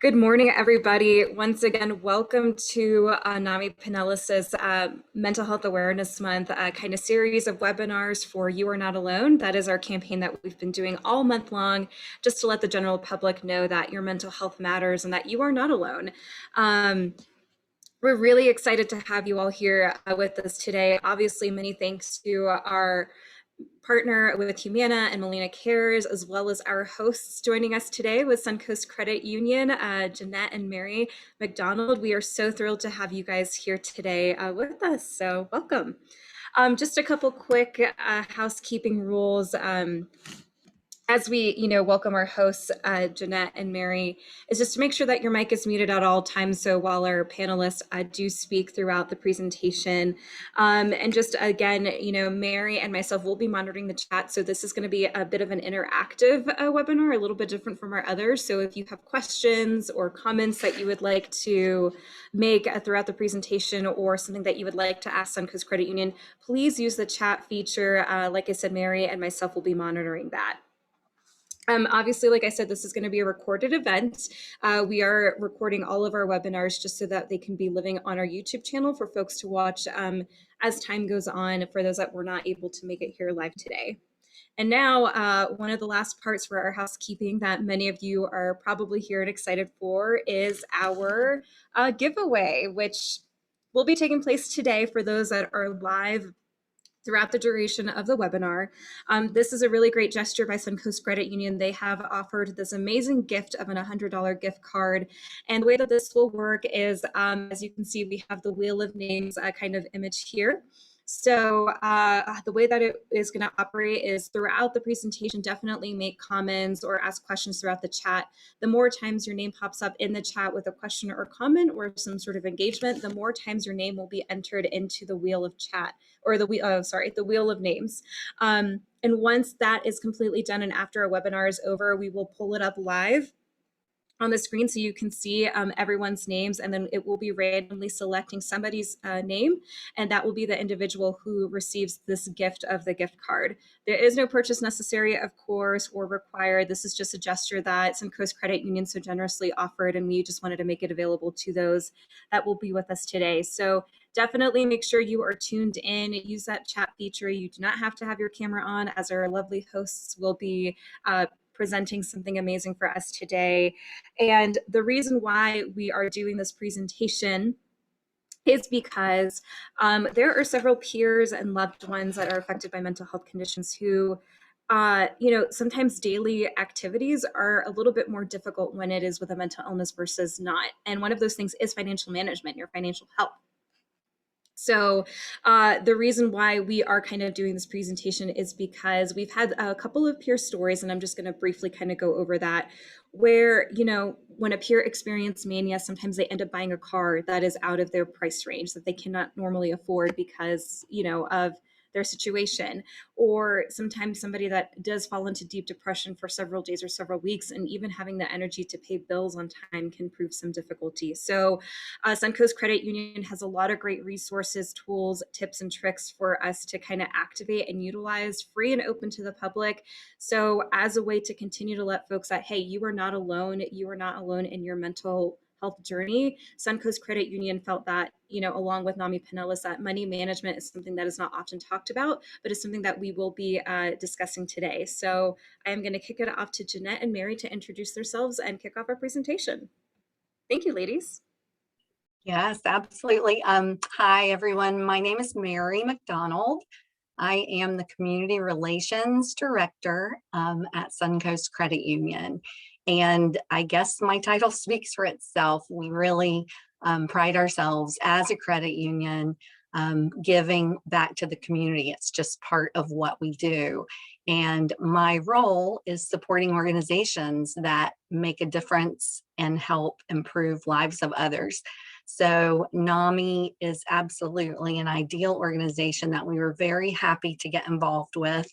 Good morning, everybody. Once again, welcome to NAMI Pinellas' Mental Health Awareness Month kind of series of webinars for You Are Not Alone. That is our campaign that we've been doing all month long, just to let the general public know that your mental health matters and that you are not alone. We're really excited to have you all here with us today. Obviously, many thanks to our partner with Humana and Molina Cares, as well as our hosts joining us today with Suncoast Credit Union, Jeanette and Mary McDonald. We are so thrilled to have you guys here today with us, so welcome. Just a couple quick housekeeping rules. As we, welcome our hosts, Jeanette and Mary, is just to make sure that your mic is muted at all times. So while our panelists do speak throughout the presentation, and just again, Mary and myself will be monitoring the chat. So this is going to be a bit of an interactive webinar, a little bit different from our others. So if you have questions or comments that you would like to make throughout the presentation, or something that you would like to ask Suncoast Credit Union, please use the chat feature. Like I said, Mary and myself will be monitoring that. Obviously, like I said, this is going to be a recorded event. We are recording all of our webinars just so that they can be living on our YouTube channel for folks to watch as time goes on, for those that were not able to make it here live today. And now, one of the last parts for our housekeeping that many of you are probably here and excited for is our giveaway, which will be taking place today for those that are live throughout the duration of the webinar. This is a really great gesture by Suncoast Credit Union. They have offered this amazing gift of an $100 gift card. And the way that this will work is, as you can see, we have the Wheel of Names kind of image here. So the way that it is going to operate is throughout the presentation, definitely make comments or ask questions throughout the chat. The more times your name pops up in the chat with a question or comment or some sort of engagement, the more times your name will be entered into the wheel of chat, or the wheel of names. And once that is completely done and after our webinar is over, we will pull it up live on the screen so you can see everyone's names, and then it will be randomly selecting somebody's name, and that will be the individual who receives this gift of the gift card. There is no purchase necessary, of course, or required. This is just a gesture that Suncoast Credit Union so generously offered, and we just wanted to make it available to those that will be with us today. So definitely make sure you are tuned in. Use that chat feature. You do not have to have your camera on, as our lovely hosts will be presenting something amazing for us today. And the reason why we are doing this presentation is because there are several peers and loved ones that are affected by mental health conditions who, sometimes daily activities are a little bit more difficult when it is with a mental illness versus not. And one of those things is financial management, your financial health. So the reason why we are kind of doing this presentation is because we've had a couple of peer stories, and I'm just going to briefly kind of go over that, where, when a peer experiences mania, sometimes they end up buying a car that is out of their price range that they cannot normally afford because, of their situation. Or sometimes somebody that does fall into deep depression for several days or several weeks, and even having the energy to pay bills on time can prove some difficulty. So Suncoast Credit Union has a lot of great resources, tools, tips, and tricks for us to kind of activate and utilize, free and open to the public. So as a way to continue to let folks that, hey, you are not alone. You are not alone in your mental health journey. Suncoast Credit Union felt that, along with NAMI Pinellas, that money management is something that is not often talked about, but is something that we will be discussing today. So I am going to kick it off to Jeanette and Mary to introduce themselves and kick off our presentation. Thank you, ladies. Yes, absolutely. Hi, everyone. My name is Mary McDonald. I am the Community Relations Director at Suncoast Credit Union. And I guess my title speaks for itself. We really pride ourselves as a credit union giving back to the community. It's just part of what we do. And my role is supporting organizations that make a difference and help improve lives of others. So NAMI is absolutely an ideal organization that we were very happy to get involved with.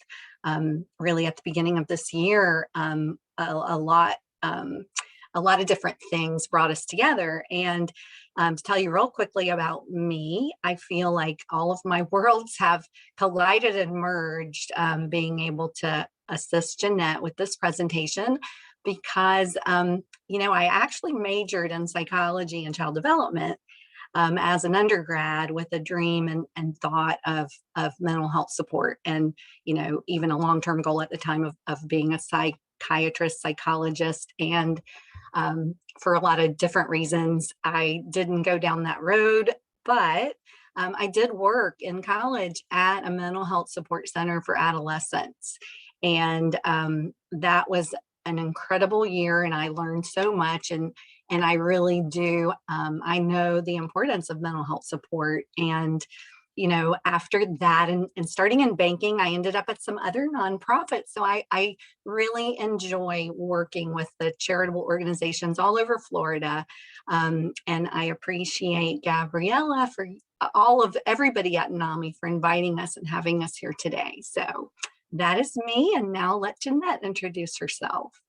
Really at the beginning of this year, a lot of different things brought us together. And to tell you real quickly about me, I feel like all of my worlds have collided and merged, being able to assist Jeanette with this presentation, because, I actually majored in psychology and child development as an undergrad with a dream and thought of mental health support and, even a long-term goal at the time of being a psychiatrist, psychologist. And for a lot of different reasons, I didn't go down that road, but I did work in college at a mental health support center for adolescents. And that was an incredible year, and I learned so much. And I really do. I know the importance of mental health support. And, after that and starting in banking, I ended up at some other nonprofits. So I really enjoy working with the charitable organizations all over Florida. And I appreciate Gabriella for all of everybody at NAMI for inviting us and having us here today. So that is me. And now let Jeanette introduce herself.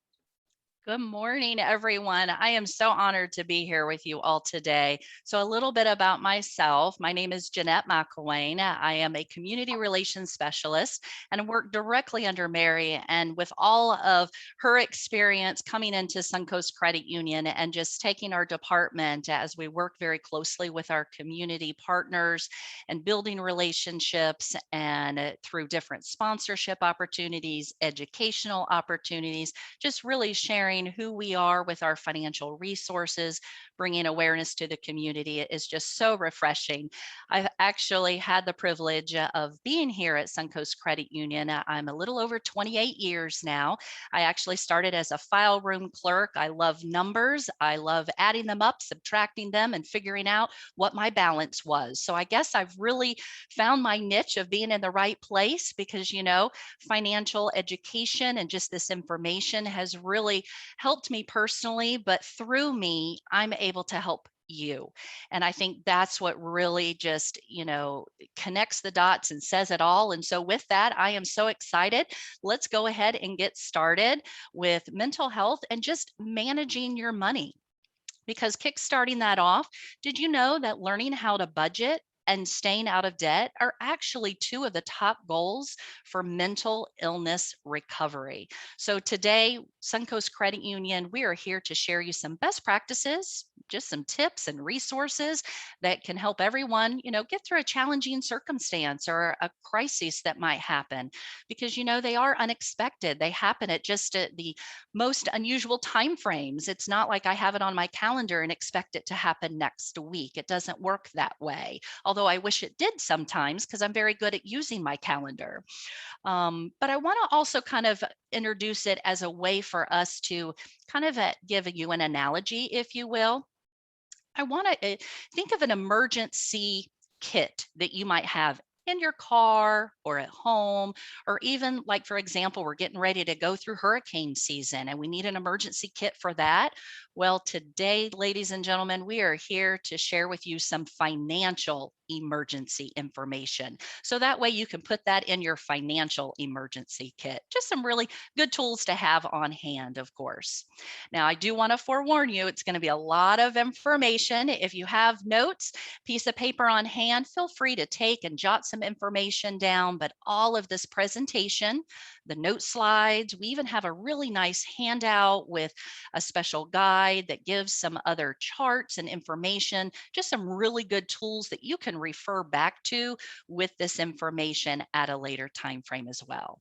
Good morning, everyone. I am so honored to be here with you all today. So a little bit about myself. My name is Jeanette McElwain. I am a community relations specialist and work directly under Mary. And with all of her experience coming into Suncoast Credit Union and just taking our department as we work very closely with our community partners and building relationships and through different sponsorship opportunities, educational opportunities, just really sharing who we are with our financial resources, bringing awareness to the community is just so refreshing. I've actually had the privilege of being here at Suncoast Credit Union. I'm a little over 28 years now. I actually started as a file room clerk. I love numbers. I love adding them up, subtracting them, and figuring out what my balance was. So I guess I've really found my niche of being in the right place because, financial education and just this information has really helped me personally, but through me, I'm able to help you. And I think that's what really just, connects the dots and says it all. And so with that, I am so excited. Let's go ahead and get started with mental health and just managing your money. Because kickstarting that off, did you know that learning how to budget and staying out of debt are actually two of the top goals for mental illness recovery? So today, Suncoast Credit Union, we are here to share you some best practices, just some tips and resources that can help everyone, get through a challenging circumstance or a crisis that might happen. Because, they are unexpected. They happen at just the most unusual time frames. It's not like I have it on my calendar and expect it to happen next week. It doesn't work that way. Although I wish it did sometimes because I'm very good at using my calendar. But I want to also kind of introduce it as a way for us to kind of give you an analogy, if you will. I want to think of an emergency kit that you might have in your car or at home, or even like, for example, we're getting ready to go through hurricane season and we need an emergency kit for that. Well, today, ladies and gentlemen, we are here to share with you some financial emergency information. So that way you can put that in your financial emergency kit. Just some really good tools to have on hand, of course. Now, I do want to forewarn you, it's going to be a lot of information. If you have notes, piece of paper on hand, feel free to take and jot some information down. But all of this presentation, the note slides, we even have a really nice handout with a special guide that gives some other charts and information, just some really good tools that you can refer back to with this information at a later time frame as well.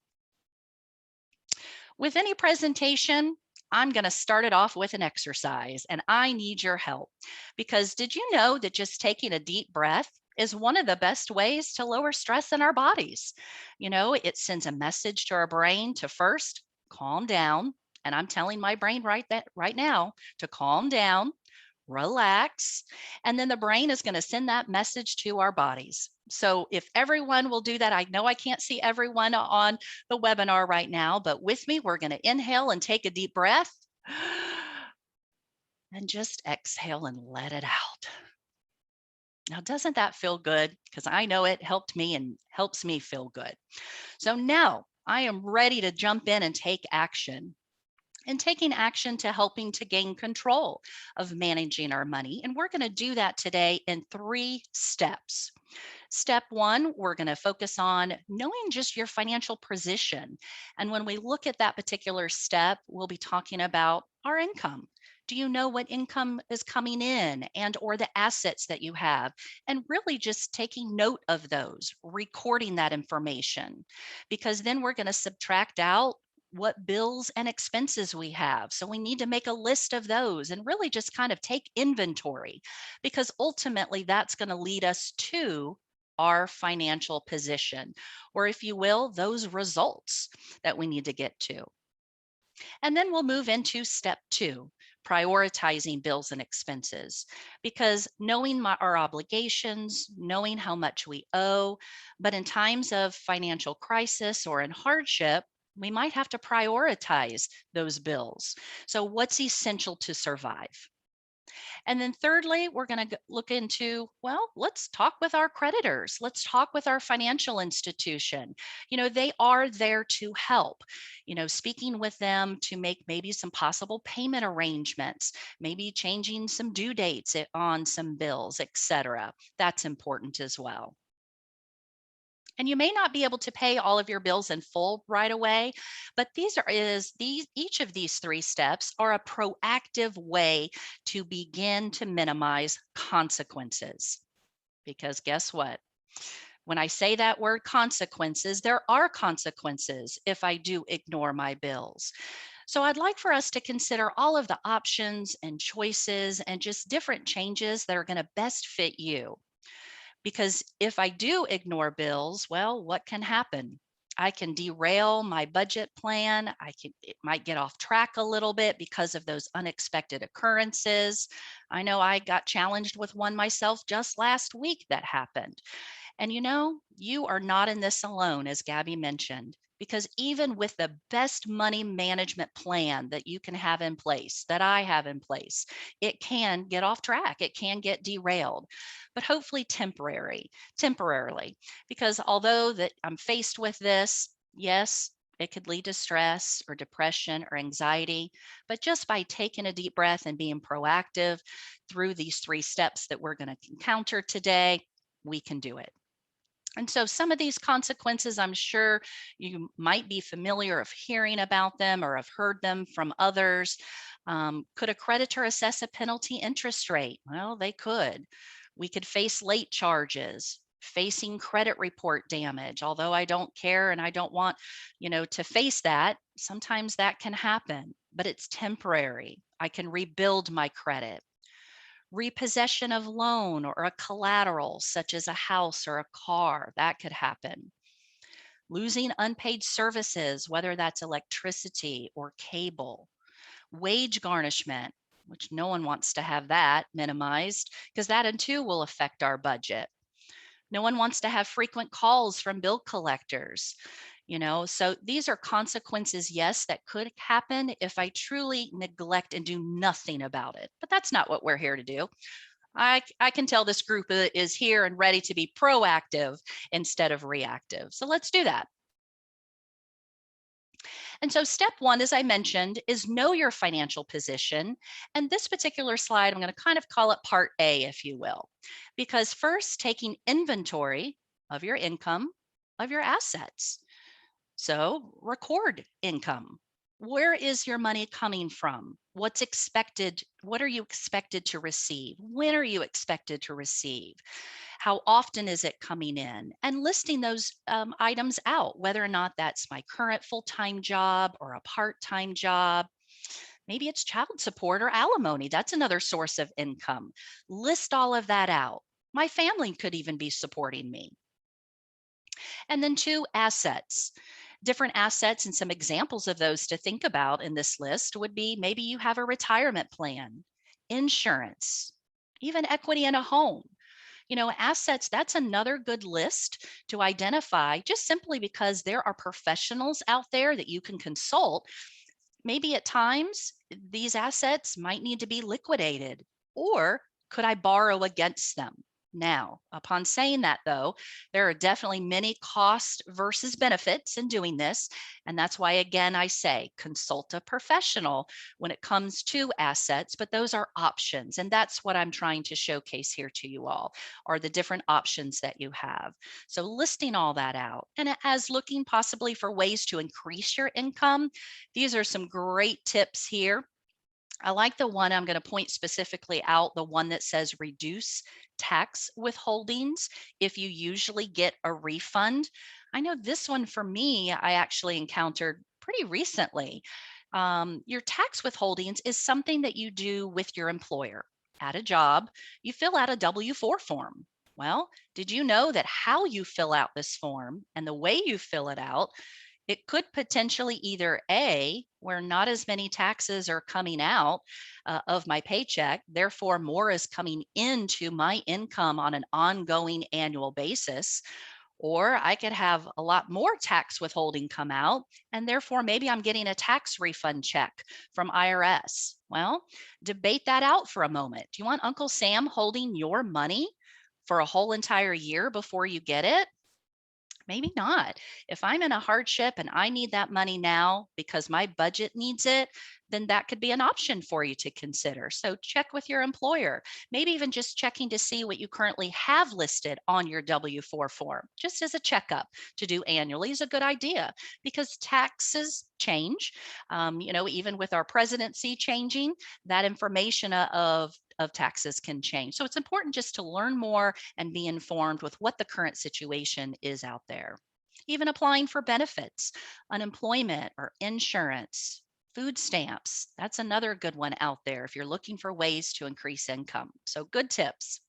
With any presentation, I'm going to start it off with an exercise, and I need your help because did you know that just taking a deep breath is one of the best ways to lower stress in our bodies? It sends a message to our brain to first calm down, and I'm telling my brain right now to calm down, relax, and then the brain is going to send that message to our bodies. So if everyone will do that, I know I can't see everyone on the webinar right now, but with me, we're going to inhale and take a deep breath and just exhale and let it out. Now, doesn't that feel good? Because I know it helped me and helps me feel good. So now I am ready to jump in and take action. And taking action to helping to gain control of managing our money. And we're going to do that today in 3 steps. Step one, we're going to focus on knowing just your financial position. And when we look at that particular step, we'll be talking about our income. Do you know what income is coming in and or the assets that you have? And really just taking note of those, recording that information, because then we're going to subtract out what bills and expenses we have. So we need to make a list of those and really just kind of take inventory, because ultimately that's going to lead us to our financial position, or if you will, those results that we need to get to. And then we'll move into step two, prioritizing bills and expenses, because knowing our obligations, knowing how much we owe, but in times of financial crisis or in hardship, we might have to prioritize those bills. So what's essential to survive? And then thirdly, we're going to look into, well, let's talk with our creditors. Let's talk with our financial institution. They are there to help, speaking with them to make maybe some possible payment arrangements, maybe changing some due dates on some bills, etc. That's important as well. And you may not be able to pay all of your bills in full right away, but each of these three steps are a proactive way to begin to minimize consequences. Because guess what? When I say that word consequences, there are consequences if I do ignore my bills. So I'd like for us to consider all of the options and choices and just different changes that are going to best fit you. Because if I do ignore bills, well, what can happen? I can derail my budget plan. It might get off track a little bit because of those unexpected occurrences. I know I got challenged with one myself just last week that happened. And you are not in this alone, as Gabby mentioned, because even with the best money management plan that you can have in place, that I have in place, it can get off track. It can get derailed, but hopefully temporarily, because although that I'm faced with this, yes, it could lead to stress or depression or anxiety, but just by taking a deep breath and being proactive through these three steps that we're going to encounter today, we can do it. And so some of these consequences, I'm sure you might be familiar of hearing about them or have heard them from others. Could a creditor assess a penalty interest rate? Well, they could. We could face late charges, facing credit report damage. Although I don't care and I don't want, to face that, sometimes that can happen, but it's temporary. I can rebuild my credit. Repossession of loan or a collateral, such as a house or a car, that could happen. Losing unpaid services, whether that's electricity or cable. Wage garnishment, which no one wants to have that minimized, because that too will affect our budget. No one wants to have frequent calls from bill collectors. So these are consequences, yes, that could happen if I truly neglect and do nothing about it. But that's not what we're here to do. I can tell this group is here and ready to be proactive instead of reactive. So let's do that. And so step one, as I mentioned, is know your financial position. And this particular slide, I'm going to kind of call it part A, if you will, because first taking inventory of your income, of your assets. So record income. Where is your money coming from? What's expected? What are you expected to receive? When are you expected to receive? How often is it coming in? And listing those items out, whether or not that's my current full-time job or a part-time job. Maybe it's child support or alimony. That's another source of income. List all of that out. My family could even be supporting me. And then two, assets. Different assets and some examples of those to think about in this list would be maybe you have a retirement plan, insurance, even equity in a home. Assets, that's another good list to identify, just simply because there are professionals out there that you can consult. Maybe at times these assets might need to be liquidated, or could I borrow against them? Now, upon saying that though, there are definitely many costs versus benefits in doing this. And that's why, again, I say consult a professional when it comes to assets, but those are options. And that's what I'm trying to showcase here to you all, are the different options that you have. So listing all that out, and as looking possibly for ways to increase your income, these are some great tips here. I like the one I'm going to point specifically out, the one that says reduce tax withholdings if you usually get a refund. I know this one for me, I actually encountered pretty recently. Your tax withholdings is something that you do with your employer at a job. You fill out a W-4 form. Well, did you know that how you fill out this form and the way you fill it out, it could potentially either A, where not as many taxes are coming out of my paycheck, therefore more is coming into my income on an ongoing annual basis, or I could have a lot more tax withholding come out, and therefore maybe I'm getting a tax refund check from IRS. Well, debate that out for a moment. Do you want Uncle Sam holding your money for a whole entire year before you get it? Maybe not. If I'm in a hardship and I need that money now because my budget needs it, then that could be an option for you to consider. So check with your employer, maybe even just checking to see what you currently have listed on your W-4 form, just as a checkup to do annually is a good idea because taxes change. Even with our presidency changing, that information of taxes can change. So it's important just to learn more and be informed with what the current situation is out there. Even applying for benefits, unemployment or insurance, food stamps, that's another good one out there if you're looking for ways to increase income. So good tips.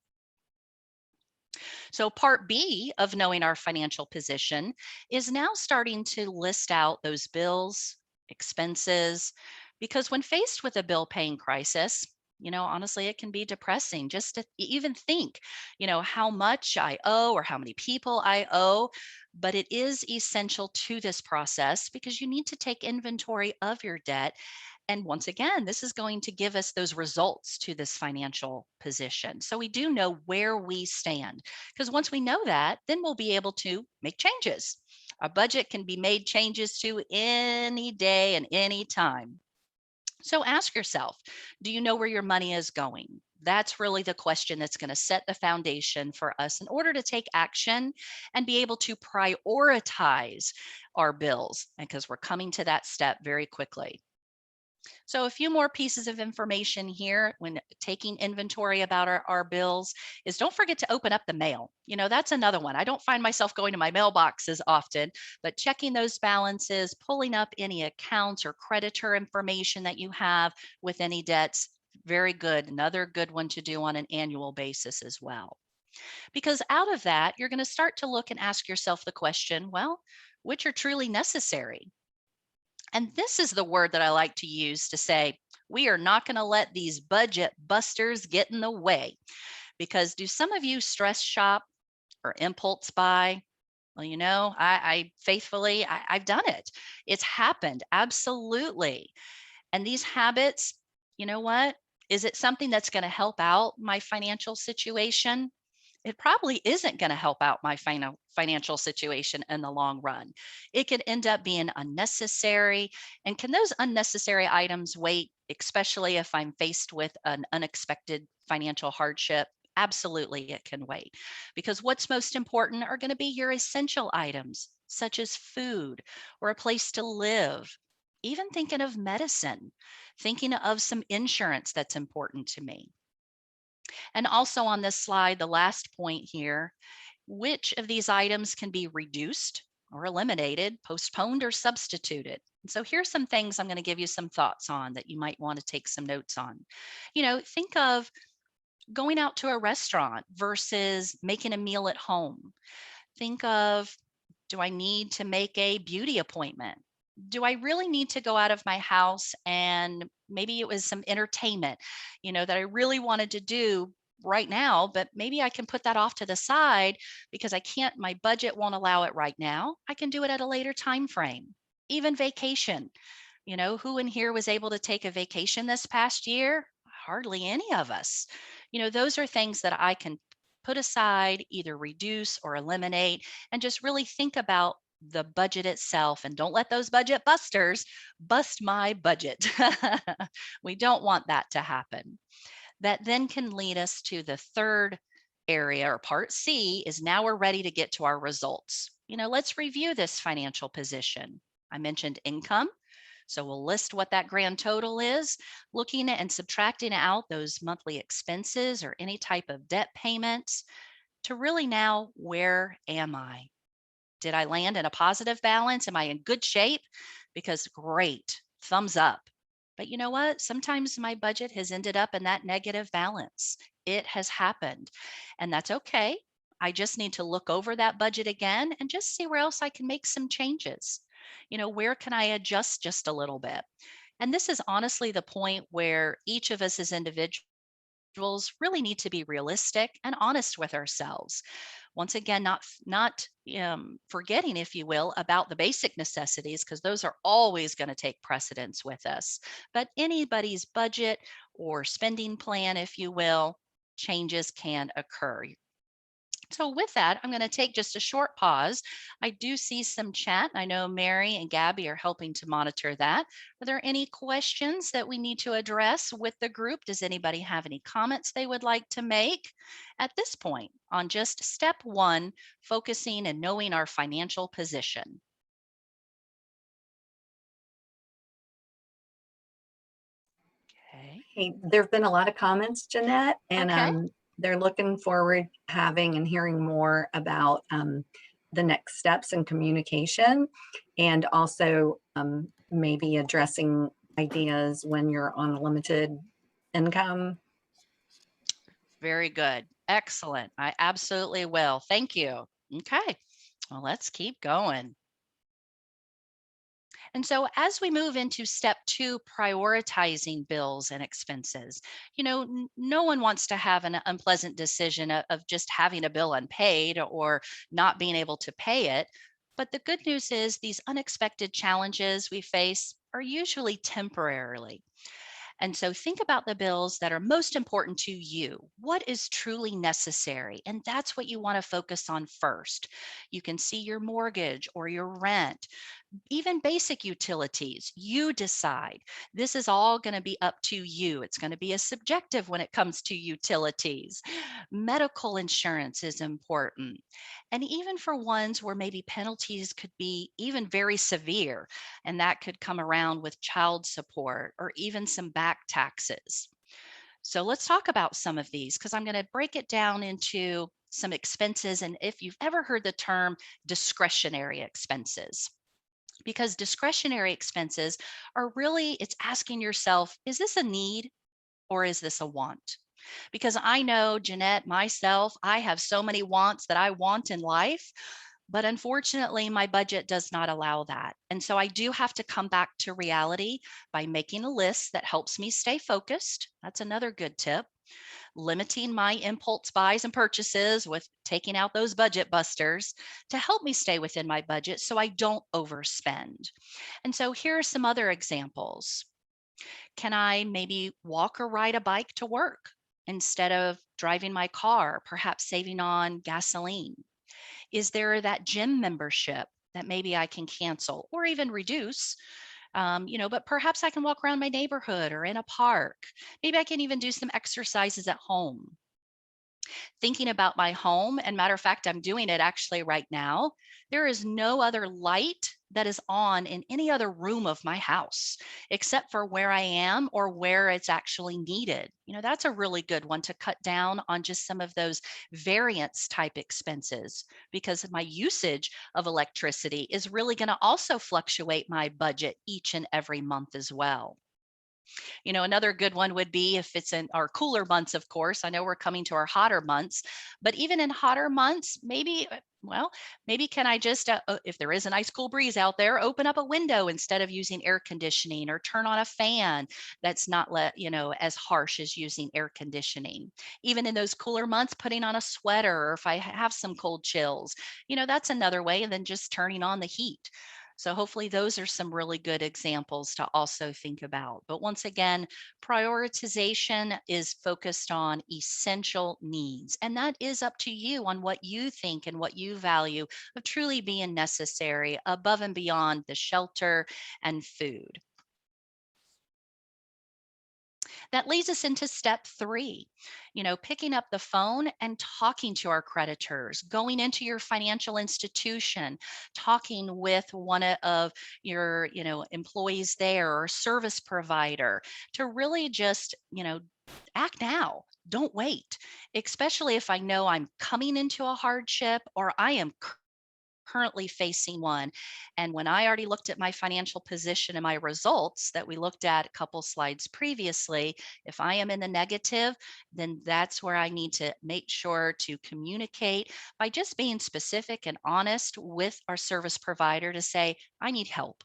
So part B of knowing our financial position is now starting to list out those bills, expenses, because when faced with a bill paying crisis, honestly, it can be depressing just to even think, how much I owe or how many people I owe. But it is essential to this process because you need to take inventory of your debt. And once again, this is going to give us those results to this financial position. So we do know where we stand because once we know that, then we'll be able to make changes. Our budget can be made changes to any day and any time. So ask yourself, do you know where your money is going? That's really the question that's going to set the foundation for us in order to take action and be able to prioritize our bills, because we're coming to that step very quickly. So a few more pieces of information here when taking inventory about our bills is don't forget to open up the mail. That's another one. I don't find myself going to my mailboxes often, but checking those balances, pulling up any accounts or creditor information that you have with any debts, very good. Another good one to do on an annual basis as well. Because out of that, you're going to start to look and ask yourself the question, well, which are truly necessary? And this is the word that I like to use to say, we are not going to let these budget busters get in the way. Because do some of you stress shop or impulse buy? Well, I faithfully, I've done it. It's happened. Absolutely. And these habits, you know what? Is it something that's going to help out my financial situation? It probably isn't going to help out my financial situation in the long run. It could end up being unnecessary. And can those unnecessary items wait, especially if I'm faced with an unexpected financial hardship? Absolutely, it can wait. Because what's most important are going to be your essential items, such as food or a place to live. Even thinking of medicine, thinking of some insurance that's important to me. And also on this slide, the last point here, which of these items can be reduced or eliminated, postponed or substituted? And so here's some things I'm going to give you some thoughts on that you might want to take some notes on. Think of going out to a restaurant versus making a meal at home. Think of, do I need to make a beauty appointment? Do I really need to go out of my house and maybe it was some entertainment, that I really wanted to do right now, but maybe I can put that off to the side because my budget won't allow it right now. I can do it at a later time frame. Even vacation. Who in here was able to take a vacation this past year? Hardly any of us. Those are things that I can put aside, either reduce or eliminate, and just really think about the budget itself, and don't let those budget busters bust my budget. We don't want that to happen. That then can lead us to the third area, or part C, is now we're ready to get to our results. Let's review this financial position. I mentioned income. So we'll list what that grand total is, looking at and subtracting out those monthly expenses or any type of debt payments to really now, where am I? Did I land in a positive balance? Am I in good shape? Because great, thumbs up. But you know what? Sometimes my budget has ended up in that negative balance. It has happened, and that's okay. I just need to look over that budget again and just see where else I can make some changes. Where can I adjust just a little bit? And this is honestly the point where each of us as individuals really need to be realistic and honest with ourselves. Once again, not forgetting, if you will, about the basic necessities, because those are always going to take precedence with us. But anybody's budget or spending plan, if you will, changes can occur. So with that, I'm going to take just a short pause. I do see some chat. I know Mary and Gabby are helping to monitor that. Are there any questions that we need to address with the group? Does anybody have any comments they would like to make at this point on just step one, focusing and knowing our financial position? Okay. Hey, there have been a lot of comments, Jeanette, and Okay. they're looking forward having and hearing more about the next steps in communication, and also maybe addressing ideas when you're on a limited income. Very good. Excellent. I absolutely will. Thank you. Okay. Well, let's keep going. And so as we move into step two, prioritizing bills and expenses, no one wants to have an unpleasant decision of just having a bill unpaid or not being able to pay it. But the good news is these unexpected challenges we face are usually temporarily. And so think about the bills that are most important to you. What is truly necessary? And that's what you want to focus on first. You can see your mortgage or your rent, even basic utilities. You decide. This is all going to be up to you. It's going to be a subjective when it comes to utilities. Medical insurance is important. And even for ones where maybe penalties could be even very severe, and that could come around with child support or even some back taxes. So let's talk about some of these, because I'm going to break it down into some expenses. And if you've ever heard the term discretionary expenses, because discretionary expenses are really, it's asking yourself, is this a need or is this a want? Because I know, Jeanette, myself, I have so many wants that I want in life, but unfortunately, my budget does not allow that. And so I do have to come back to reality by making a list that helps me stay focused. That's another good tip. Limiting my impulse buys and purchases with taking out those budget busters to help me stay within my budget so I don't overspend. And so here are some other examples. Can I maybe walk or ride a bike to work instead of driving my car, perhaps saving on gasoline? Is there that gym membership that maybe I can cancel or even reduce? But perhaps I can walk around my neighborhood or in a park. Maybe I can even do some exercises at home. Thinking about my home, and matter of fact, I'm doing it actually right now. There is no other light that is on in any other room of my house except for where I am or where it's actually needed. That's a really good one to cut down on just some of those variance type expenses, because my usage of electricity is really going to also fluctuate my budget each and every month as well. Another good one would be if it's in our cooler months, of course. I know we're coming to our hotter months, but even in hotter months, maybe can I just, if there is a nice cool breeze out there, open up a window instead of using air conditioning, or turn on a fan that's not as harsh as using air conditioning. Even in those cooler months, putting on a sweater, or if I have some cold chills, that's another way, and then just turning on the heat. So hopefully those are some really good examples to also think about. But once again, prioritization is focused on essential needs. And that is up to you on what you think and what you value of truly being necessary above and beyond the shelter and food. That leads us into step 3, picking up the phone and talking to our creditors, going into your financial institution, talking with one of your, employees there or service provider to really just, act now. Don't wait, especially if I know I'm coming into a hardship or I am currently facing one. And when I already looked at my financial position and my results that we looked at a couple slides previously, if I am in the negative, then that's where I need to make sure to communicate by just being specific and honest with our service provider to say, I need help.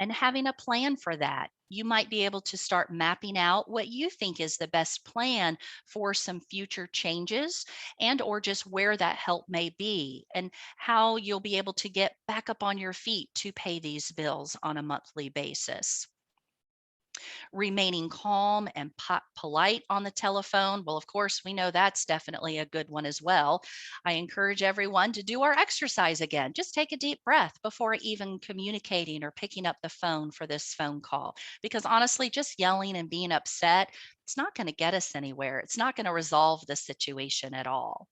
And having a plan for that, you might be able to start mapping out what you think is the best plan for some future changes and or just where that help may be and how you'll be able to get back up on your feet to pay these bills on a monthly basis. Remaining calm and polite on the telephone. Well, of course, we know that's definitely a good one as well. I encourage everyone to do our exercise again. Just take a deep breath before even communicating or picking up the phone for this phone call. Because honestly, just yelling and being upset, it's not going to get us anywhere. It's not going to resolve the situation at all.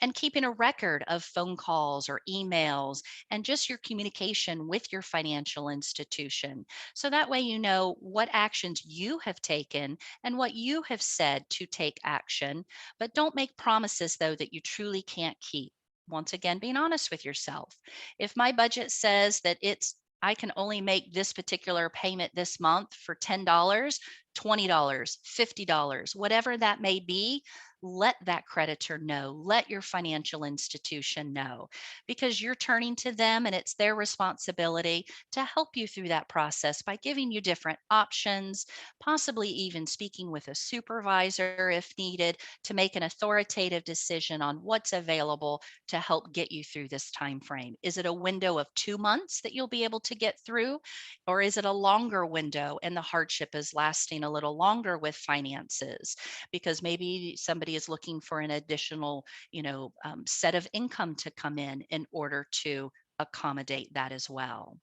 And keeping a record of phone calls or emails and just your communication with your financial institution. So that way you know what actions you have taken and what you have said to take action, but don't make promises though that you truly can't keep. Once again, being honest with yourself. If my budget says that I can only make this particular payment this month for $10, $20, $50, whatever that may be, let that creditor know, let your financial institution know, because you're turning to them and it's their responsibility to help you through that process by giving you different options, possibly even speaking with a supervisor if needed to make an authoritative decision on what's available to help get you through this time frame. Is it a window of 2 months that you'll be able to get through, or is it a longer window and the hardship is lasting a little longer with finances? Because maybe somebody is looking for an additional, set of income to come in order to accommodate that as well.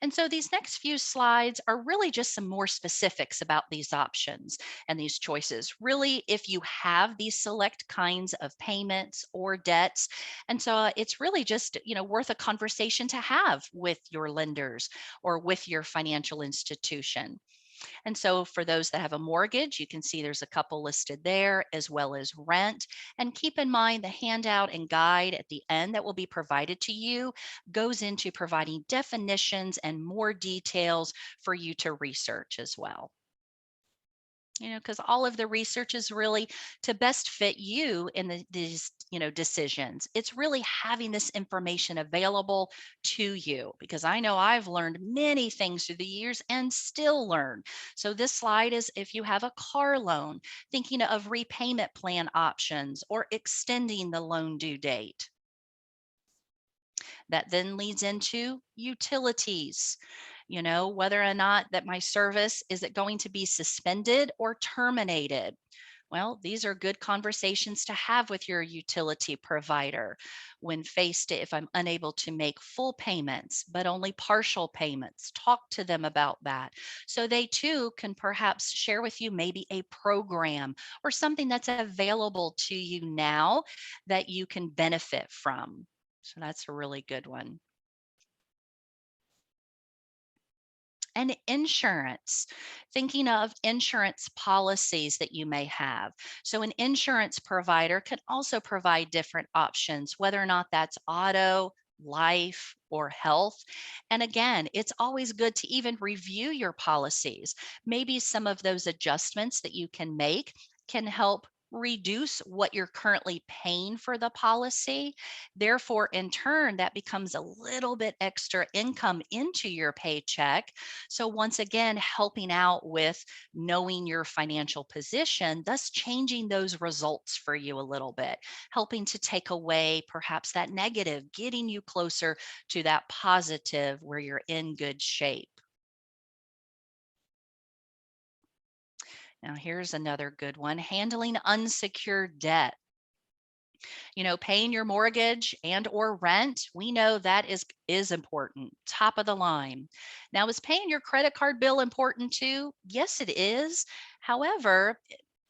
And so these next few slides are really just some more specifics about these options and these choices. Really, if you have these select kinds of payments or debts. And so it's really just, worth a conversation to have with your lenders or with your financial institution. And so for those that have a mortgage, you can see there's a couple listed there, as well as rent. And keep in mind the handout and guide at the end that will be provided to you goes into providing definitions and more details for you to research as well. Because all of the research is really to best fit you in these, decisions. It's really having this information available to you, because I know I've learned many things through the years and still learn. So this slide is if you have a car loan, thinking of repayment plan options or extending the loan due date. That then leads into utilities. Whether or not that my service, is it going to be suspended or terminated? Well, these are good conversations to have with your utility provider when faced if I'm unable to make full payments, but only partial payments. Talk to them about that. So they too can perhaps share with you maybe a program or something that's available to you now that you can benefit from. So that's a really good one. And insurance, thinking of insurance policies that you may have. So an insurance provider can also provide different options, whether or not that's auto, life, or health. And again, it's always good to even review your policies. Maybe some of those adjustments that you can make can help reduce what you're currently paying for the policy. Therefore, in turn, that becomes a little bit extra income into your paycheck. So once again, helping out with knowing your financial position, thus changing those results for you a little bit, helping to take away perhaps that negative, getting you closer to that positive where you're in good shape. Now, here's another good one, handling unsecured debt. Paying your mortgage and or rent, we know that is important, top of the line. Now, is paying your credit card bill important too? Yes, it is. However,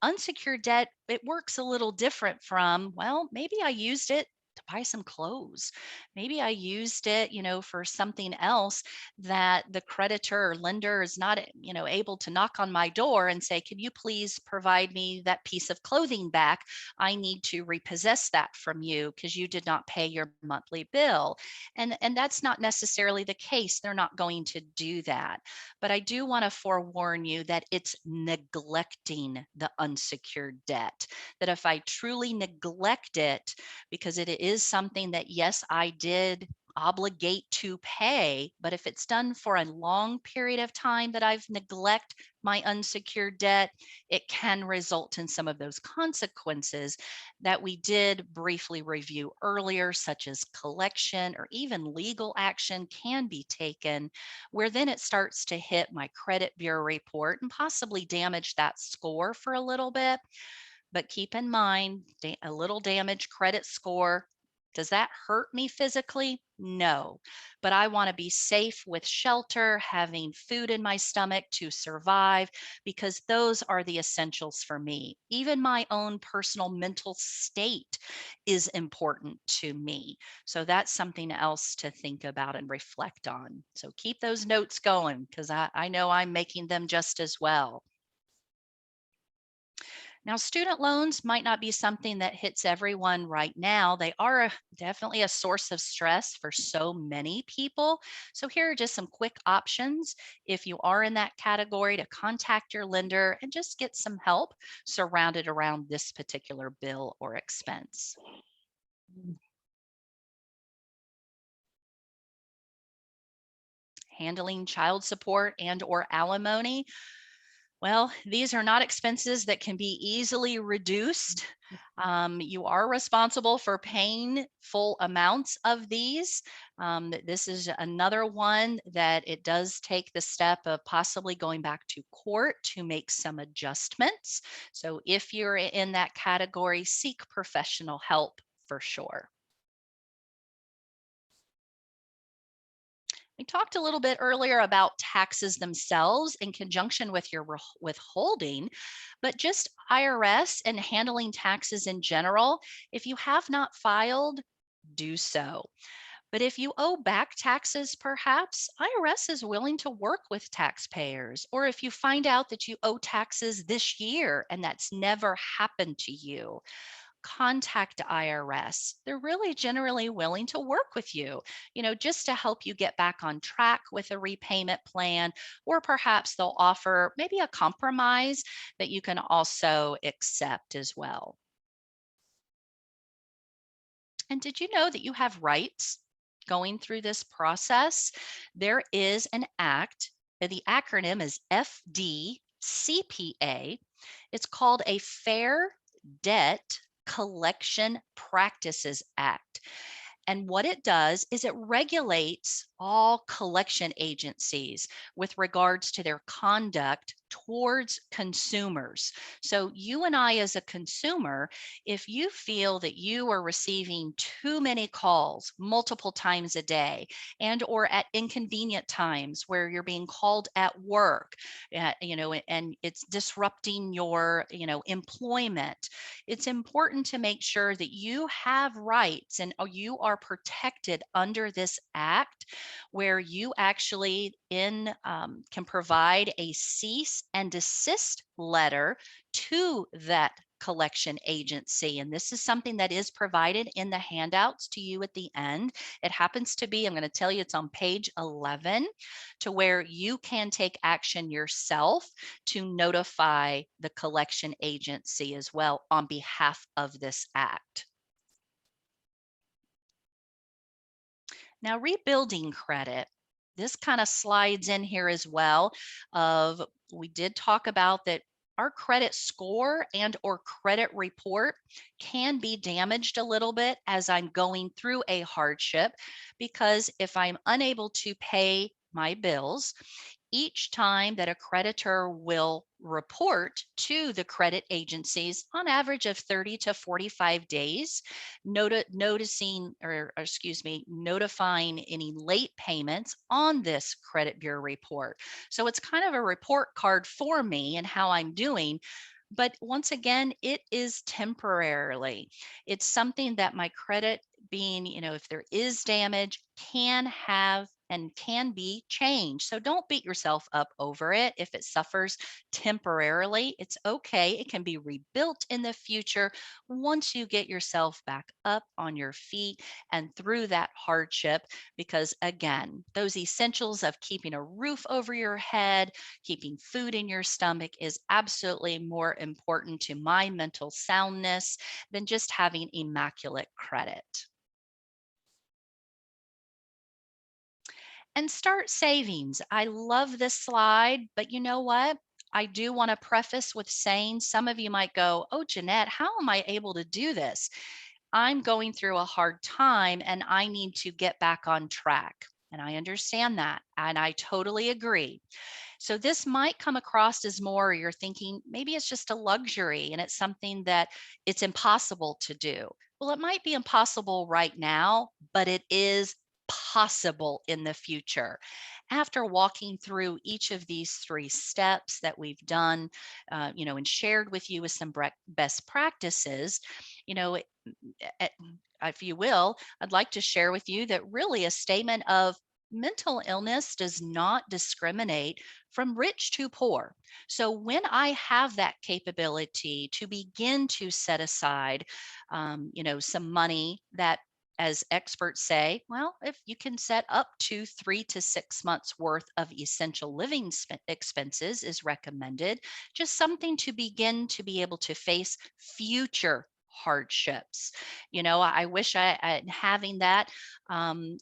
unsecured debt, it works a little different from, well, maybe I used it to buy some clothes. Maybe I used it, for something else that the creditor or lender is not, able to knock on my door and say, can you please provide me that piece of clothing back? I need to repossess that from you because you did not pay your monthly bill. And that's not necessarily the case. They're not going to do that. But I do want to forewarn you that it's neglecting the unsecured debt. That if I truly neglect it, because it is something that, yes, I did obligate to pay, but if it's done for a long period of time that I've neglect my unsecured debt, it can result in some of those consequences that we did briefly review earlier, such as collection or even legal action can be taken, where then it starts to hit my credit bureau report and possibly damage that score for a little bit. But keep in mind, a little damaged credit score, does that hurt me physically? No, but I want to be safe with shelter, having food in my stomach to survive, because those are the essentials for me. Even my own personal mental state is important to me. So that's something else to think about and reflect on. So keep those notes going, because I know I'm making them just as well. Now, student loans might not be something that hits everyone right now. They are definitely a source of stress for so many people. So here are just some quick options if you are in that category to contact your lender and just get some help surrounded around this particular bill or expense. Handling child support and or alimony. Well, these are not expenses that can be easily reduced. You are responsible for paying full amounts of these. This is another one that it does take the step of possibly going back to court to make some adjustments. So if you're in that category, seek professional help for sure. We talked a little bit earlier about taxes themselves in conjunction with your withholding, but just IRS and handling taxes in general, if you have not filed, do so. But if you owe back taxes, perhaps IRS is willing to work with taxpayers. Or if you find out that you owe taxes this year and that's never happened to you, contact IRS. They're really generally willing to work with you, just to help you get back on track with a repayment plan, or perhaps they'll offer maybe a compromise that you can also accept as well. And did you know that you have rights going through this process? There is an act, the acronym is FDCPA. It's called a Fair Debt Collection Practices Act. And what it does is it regulates all collection agencies with regards to their conduct towards consumers. So you and I as a consumer, if you feel that you are receiving too many calls multiple times a day and or at inconvenient times where you're being called at work, and it's disrupting your, employment, it's important to make sure that you have rights and you are protected under this act, where you actually can provide a cease and desist letter to that collection agency. And this is something that is provided in the handouts to you at the end. It happens to be, I'm going to tell you, it's on page 11, to where you can take action yourself to notify the collection agency as well on behalf of this act. Now, rebuilding credit. This kind of slides in here as well. We did talk about that our credit score and or credit report can be damaged a little bit as I'm going through a hardship, because if I'm unable to pay my bills, each time that a creditor will report to the credit agencies on average of 30 to 45 days, notifying any late payments on this credit bureau report. So it's kind of a report card for me and how I'm doing. But once again, it is temporarily. It's something that my credit being, if there is damage, can have and can be changed. So don't beat yourself up over it. If it suffers temporarily, it's okay. It can be rebuilt in the future once you get yourself back up on your feet and through that hardship. Because again, those essentials of keeping a roof over your head, keeping food in your stomach is absolutely more important to my mental soundness than just having immaculate credit. And start savings. I love this slide, but you know what? I do want to preface with saying some of you might go, "Oh, Jeanette, how am I able to do this? I'm going through a hard time and I need to get back on track." And I understand that. And I totally agree. So this might come across as more, you're thinking maybe it's just a luxury and it's something that it's impossible to do. Well, it might be impossible right now, but it is possible in the future. After walking through each of these 3 steps that we've done, and shared with you with some best practices, you know, eh, if you will, I'd like to share with you that really a statement of mental illness does not discriminate from rich to poor. So when I have that capability to begin to set aside, some money that, as experts say, well, if you can set up to 3 to 6 months worth of essential living expenses is recommended, just something to begin to be able to face future hardships. I wish having that,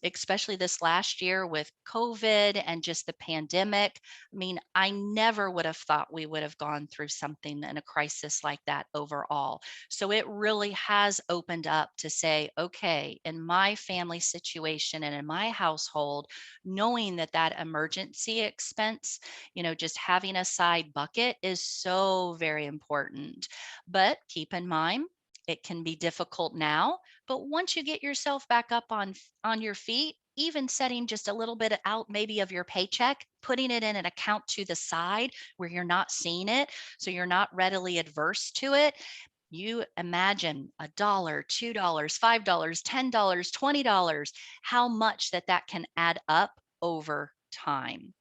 especially this last year with COVID and just the pandemic. I mean, I never would have thought we would have gone through something in a crisis like that overall. So it really has opened up to say, okay, in my family situation and in my household, knowing that that emergency expense, just having a side bucket is so very important. But keep in mind, it can be difficult now, but once you get yourself back up on your feet, even setting just a little bit out maybe of your paycheck, putting it in an account to the side where you're not seeing it, so you're not readily adverse to it. You imagine $1, $2, $5, $10, $20, how much that can add up over time.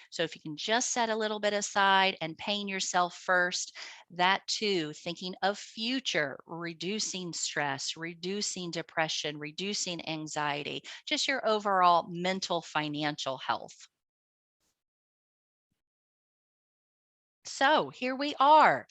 So if you can just set a little bit aside and paying yourself first, that too, thinking of future, reducing stress, reducing depression, reducing anxiety, just your overall mental financial health. So here we are.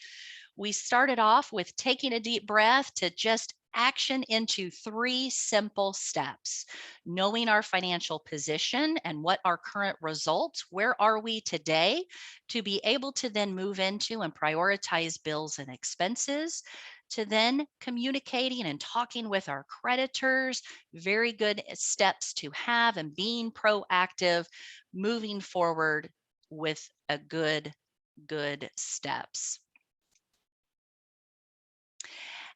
We started off with taking a deep breath to just action into 3 simple steps. Knowing our financial position and what our current results, where are we today, to be able to then move into and prioritize bills and expenses, to then communicating and talking with our creditors, very good steps to have, and being proactive, moving forward with a good steps.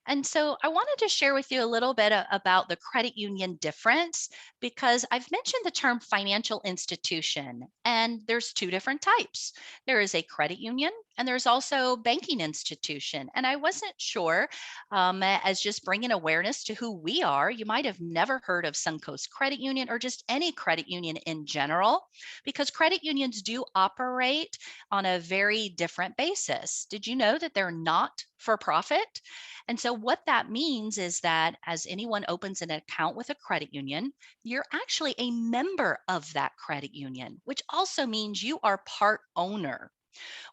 And so I wanted to share with you a little bit about the credit union difference because I've mentioned the term financial institution, and there's two different types. There is a credit union and there's also banking institution. And I wasn't sure, as just bringing awareness to who we are, you might have never heard of Suncoast Credit Union or just any credit union in general, because credit unions do operate on a very different basis. Did you know that they're not for profit? And so, what that means is that as anyone opens an account with a credit union, you're actually a member of that credit union, which also means you are part owner.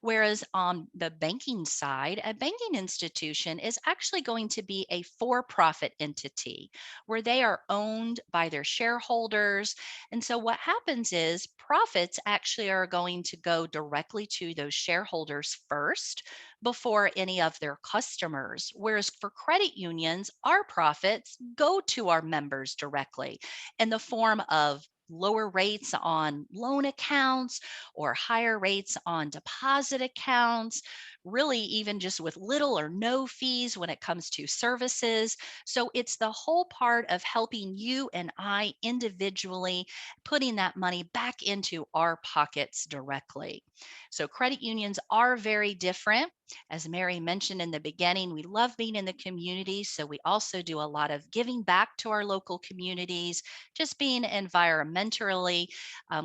Whereas on the banking side, a banking institution is actually going to be a for profit entity where they are owned by their shareholders. And so what happens is profits actually are going to go directly to those shareholders first before any of their customers. Whereas for credit unions, our profits go to our members directly in the form of lower rates on loan accounts or higher rates on deposit accounts, really, even just with little or no fees when it comes to services. So it's the whole part of helping you and I individually putting that money back into our pockets directly. So credit unions are very different. As Mary mentioned in the beginning, we love being in the community. So we also do a lot of giving back to our local communities, just being environmentally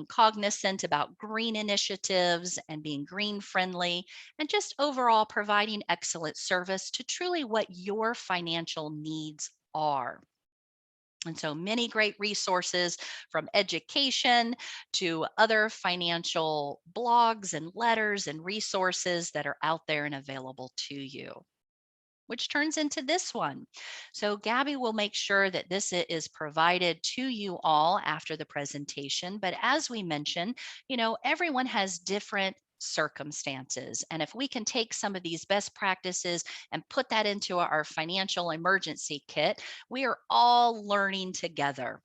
cognizant about green initiatives and being green friendly, and just overall providing excellent service to truly what your financial needs are. And so many great resources from education to other financial blogs and letters and resources that are out there and available to you, which turns into this one. So Gabby will make sure that this is provided to you all after the presentation. But as we mentioned, everyone has different circumstances. And if we can take some of these best practices and put that into our financial emergency kit, we are all learning together.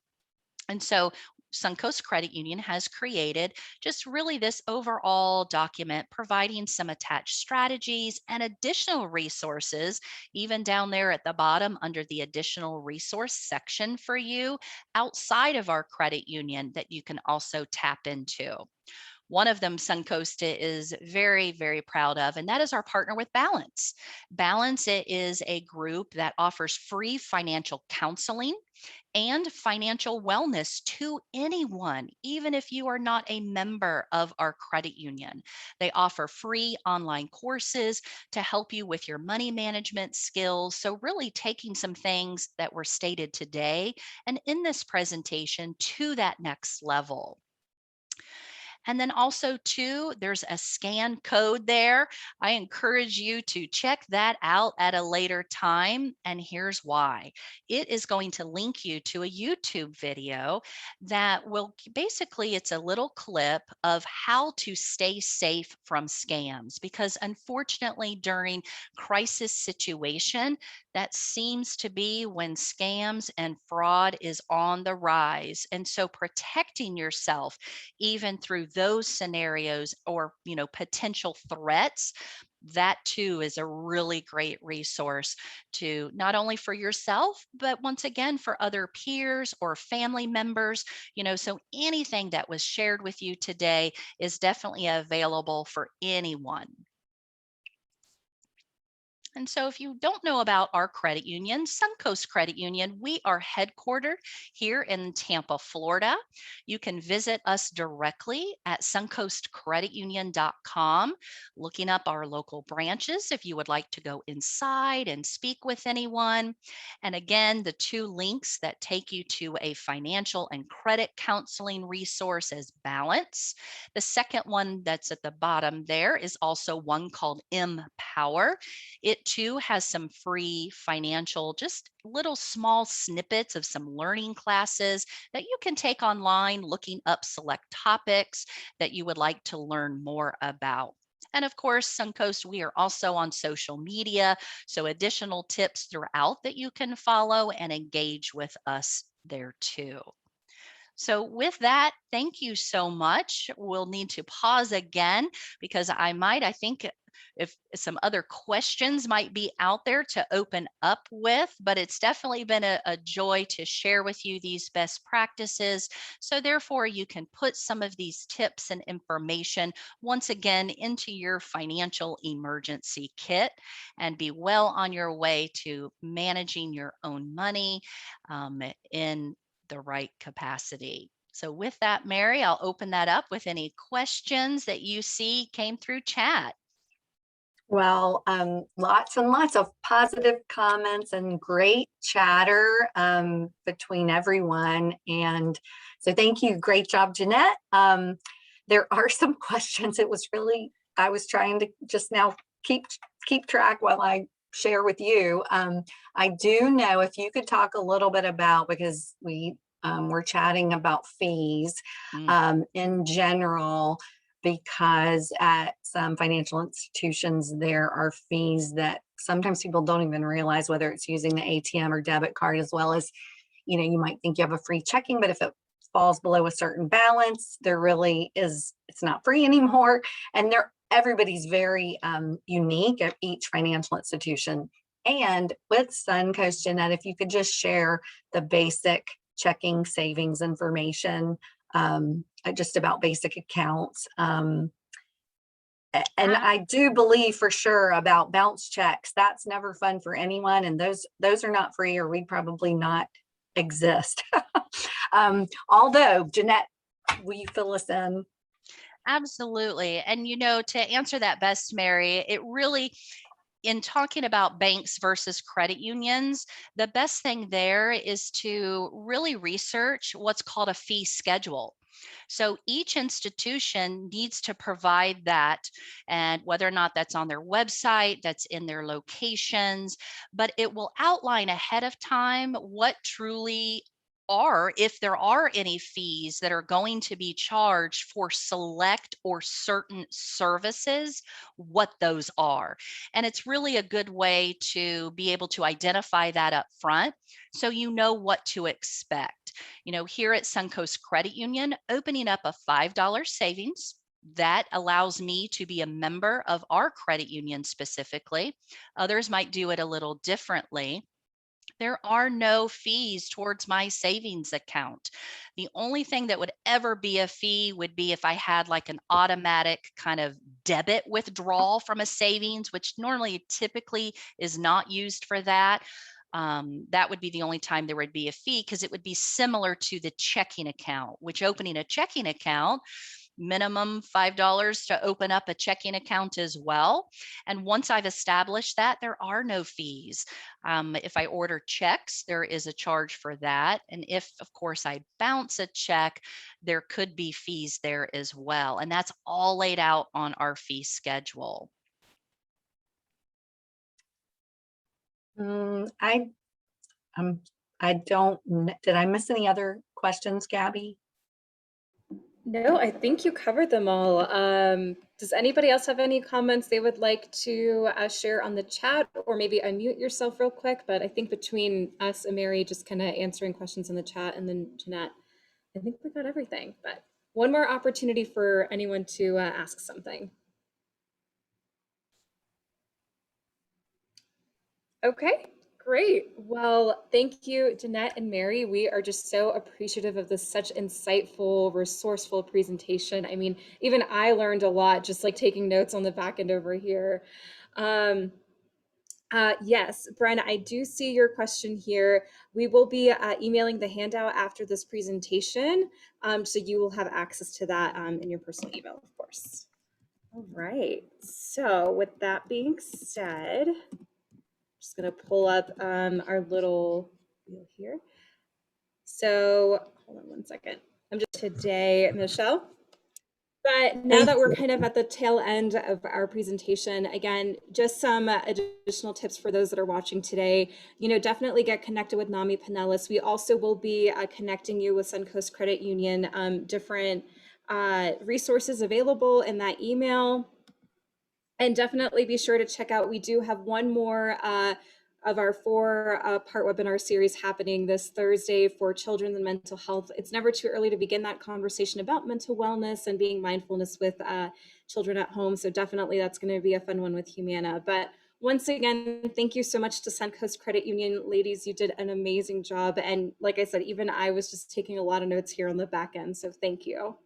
And so Suncoast Credit Union has created just really this overall document providing some attached strategies and additional resources, even down there at the bottom under the additional resource section for you outside of our credit union that you can also tap into. One of them, Suncoast is very, very proud of, and that is our partner with Balance. Balance is a group that offers free financial counseling and financial wellness to anyone, even if you are not a member of our credit union. They offer free online courses to help you with your money management skills. So, really taking some things that were stated today and in this presentation to that next level. And then also too, there's a scan code there. I encourage you to check that out at a later time. And here's why. It is going to link you to a YouTube video that will basically, it's a little clip of how to stay safe from scams. Because unfortunately, during crisis situation, that seems to be when scams and fraud is on the rise. And so protecting yourself even through those scenarios or potential threats, that too is a really great resource to not only for yourself but once again for other peers or family members. So anything that was shared with you today is definitely available for anyone. And so if you don't know about our credit union, Suncoast Credit Union, we are headquartered here in Tampa, Florida. You can visit us directly at suncoastcreditunion.com, looking up our local branches if you would like to go inside and speak with anyone. And again, the two links that take you to a financial and credit counseling resource is Balance. The second one that's at the bottom there is also one called Empower. It too has some free financial, just little small snippets of some learning classes that you can take online, looking up select topics that you would like to learn more about. And of course, Suncoast, we are also on social media, so additional tips throughout that you can follow and engage with us there too. So with that, thank you so much. We'll need to pause again because I think if some other questions might be out there to open up with, but it's definitely been a joy to share with you these best practices. So therefore you can put some of these tips and information once again into your financial emergency kit and be well on your way to managing your own money in the right capacity. So with that, Mary, I'll open that up with any questions that you see came through chat. Well, lots and lots of positive comments and great chatter between everyone. And so thank you. Great job, Jeanette. There are some questions. It was really, I was trying to just now keep track while I share with you. I do know if you could talk a little bit about, because we're chatting about fees in general, because at some financial institutions, there are fees that sometimes people don't even realize, whether it's using the ATM or debit card, as well as, you might think you have a free checking, but if it falls below a certain balance, there really is, it's not free anymore. And everybody's very unique at each financial institution. And with Suncoast, Jeanette, if you could just share the basic checking savings information, just about basic accounts. And I do believe for sure about bounce checks. That's never fun for anyone. And those are not free, or we'd probably not exist. Although, Jeanette, will you fill us in? Absolutely. And to answer that best, Mary, it really, in talking about banks versus credit unions, the best thing there is to really research what's called a fee schedule. So each institution needs to provide that, and whether or not that's on their website, that's in their locations, but it will outline ahead of time what truly are, if there are any fees that are going to be charged for select or certain services, what those are. And it's really a good way to be able to identify that up front so you know what to expect. Here at Suncoast Credit Union, opening up a $5 savings, that allows me to be a member of our credit union specifically. Others might do it a little differently. There are no fees towards my savings account. The only thing that would ever be a fee would be if I had like an automatic kind of debit withdrawal from a savings, which normally typically is not used for that. That would be the only time there would be a fee, because it would be similar to the checking account, which opening a checking account, minimum $5 to open up a checking account as well. And once I've established that, there are no fees. If I order checks, there is a charge for that. And if, of course, I bounce a check, there could be fees there as well. And that's all laid out on our fee schedule. Did I miss any other questions, Gabby? No, I think you covered them all. Does anybody else have any comments they would like to share on the chat, or maybe unmute yourself real quick? But I think between us and Mary just kind of answering questions in the chat, and then Jeanette, I think we got everything. But one more opportunity for anyone to ask something. Okay. Great. Well, thank you, Jeanette and Mary. We are just so appreciative of this such insightful, resourceful presentation. I mean, even I learned a lot just like taking notes on the back end over here. Yes, Bren, I do see your question here. We will be emailing the handout after this presentation, so you will have access to that in your personal email, of course. All right. So with that being said, just going to pull up our little wheel here. So hold on one second. I'm just today, Michelle. But now that we're kind of at the tail end of our presentation, again, just some additional tips for those that are watching today. Definitely get connected with NAMI Pinellas. We also will be connecting you with Suncoast Credit Union, different resources available in that email. And definitely be sure to check out, we do have one more of our four-part webinar series happening this Thursday for children and mental health. It's never too early to begin that conversation about mental wellness and being mindfulness with children at home. So definitely that's going to be a fun one with Humana. But once again, thank you so much to Suncoast Credit Union. Ladies, you did an amazing job. And like I said, even I was just taking a lot of notes here on the back end. So thank you.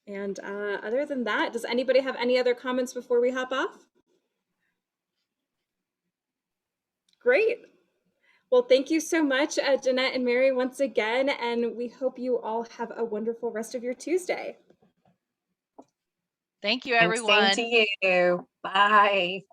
And other than that, does anybody have any other comments before we hop off? Great. Well, thank you so much, Jeanette and Mary, once again. And we hope you all have a wonderful rest of your Tuesday. Thank you, And same everyone. to you. Bye.